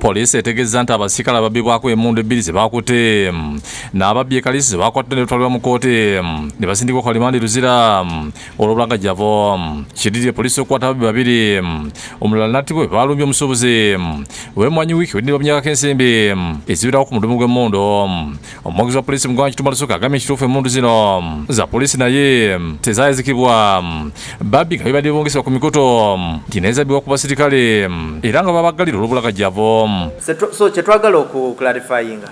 Poliisi etegeeza nti abasirikale ababbibwako emmundu ebbiri ze bakutte n'ababbi ekalisi ze bakwatidde ne batwalibwa mu kkooti ne basindikibwa ku alimandi luzira olw'obulangajjavo. Kiddiridde poliisi okukwata ababbi babiri, omulala n'attibwa bwe baalumbye omusuubuzi w'emmwanyi wiiki weddirwa mu myaka ensimbi eziwerako ku mudumu gw'emmundu. Omwogezi wa poliisi mu ggwanga Kitumba Lusuka agambye ekituufu emmundu zino za poliisi naye tezaayazikibwa, babbi nga bibadde bongesebwa ku mikutu nti neezabbibwa ku basirikale era nga babaggalira olw'obulangajjavo. So kyetwagala okuclarifyinga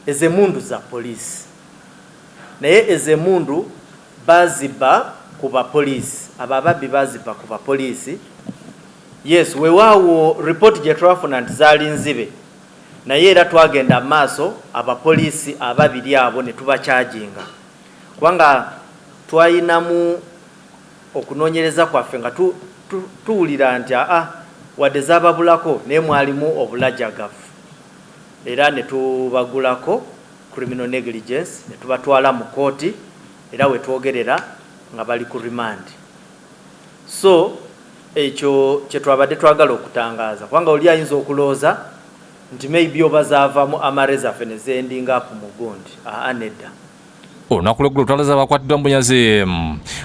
ezo emmundu za poliisi naye ezo emmundu bazibba ku bapoliisi, abo ababbi bazibba ku bapoliisi. Yes, weewaawo ripooti gye twafuna nti zaali nzibe naye era twagenda maaso abapoliisi ababiri abo ne tubakyaginga kubanga twayinamu okunoonyereza kwaffe nga tuwulira nti wadde zaababulako naye mwalimu obulajjagavu era ne tubagulako criminal negligence ne tubatwala mu kooti era wetwogerera nga bali ku remand. So ekyo kyetwabadde twagala okutangaaza kubanga oli ayinza okulooza nti maybe oba zaavamu amareza ffe ne zendinga apu mu gundi. Nedda. Olunaku lw'eggulo lutalaza abakwatiddwa mu bunyazi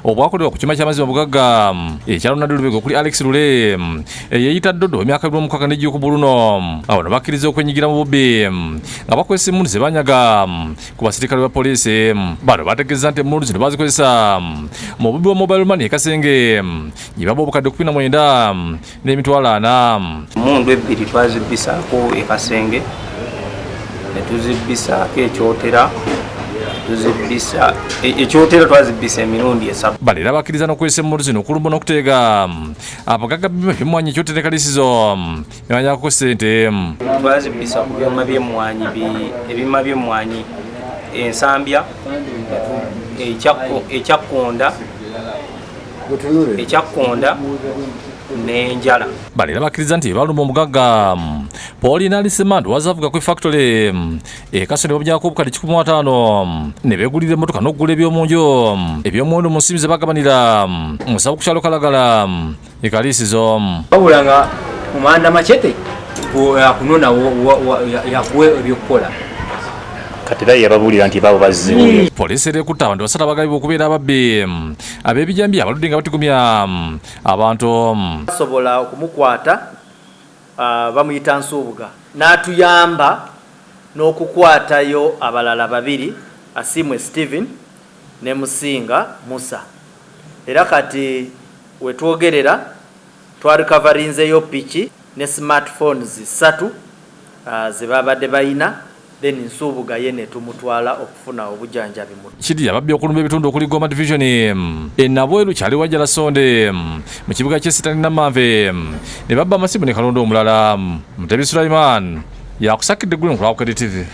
obwakolebwa ku kima ky'amazima bugagga ekyalo Naddulubega okuli Alex Lule eyeeyita Doddo emyaka 26 n'ejjuku buluno. Abo ne bakkiriza okwenyigira mu bubbi nga bakozesa emmundu ze banyaga ku basirikale ba poliisi. Bano bategeeza nti emmundu zino bazikozesa mu bubbi wa mobile money Kasenge gye baba obukadde 19 n'emitwalo 40. Emmundu ebbiri twazibbisaako e Kasenge ne tuzibbisaako ekyotera ekyotera twazibbisa emirundi 7. Bali era bakkiriza n'okukozesa emmundu zino okulumba n'okuteega abagagga by'emmwanyi ekyotera ekalisizo ebanyako ssente. Twazibbisa ku byuma by'emmwanyi ebima by'emmwanyi ensambya ekyakkonda n'enjala. Bali era bakkiriza nti balumba omugagga Paulina Alisemando wazavuga ku factory Kasonde babyako obukadde 15 ne beegulira emmotoka n'okugula ebyomunju ebyomuwendo mu nsimbi ze bagabanira musabu ku kyalo Kalagala ekalisizo. Wabulanga Mumanda Machete kunona yakuwe ebyokukola kati baye yababulira nti babo bazibulira. Poliisi erekutte abantu basatu abagabibwa okubeera ababbi ab'ebijambi abaludde nga batigumya abantu. Basobola okumukwata bamuyita Nsuubuga n'atuyamba n'okukwatayo abalala babiri Asimwe Steven ne Musinga Musa. Era kati wetwogerera twarikavarinzeyo piki ne smartphones 3 ze babadde bayina then Nsuubuga ye ne tumutwala okufuna obujjanjabi mu kidi ababbi okulumba ebitundu okuli Goma Division Nabweru kyali Wajjala Sonde mu kibuga ky'Esitani Namanve ne babba amasimu ne Kalonda omulala. Mutebi Sulaiman yakusakidde eggulu ku Lwakati TV.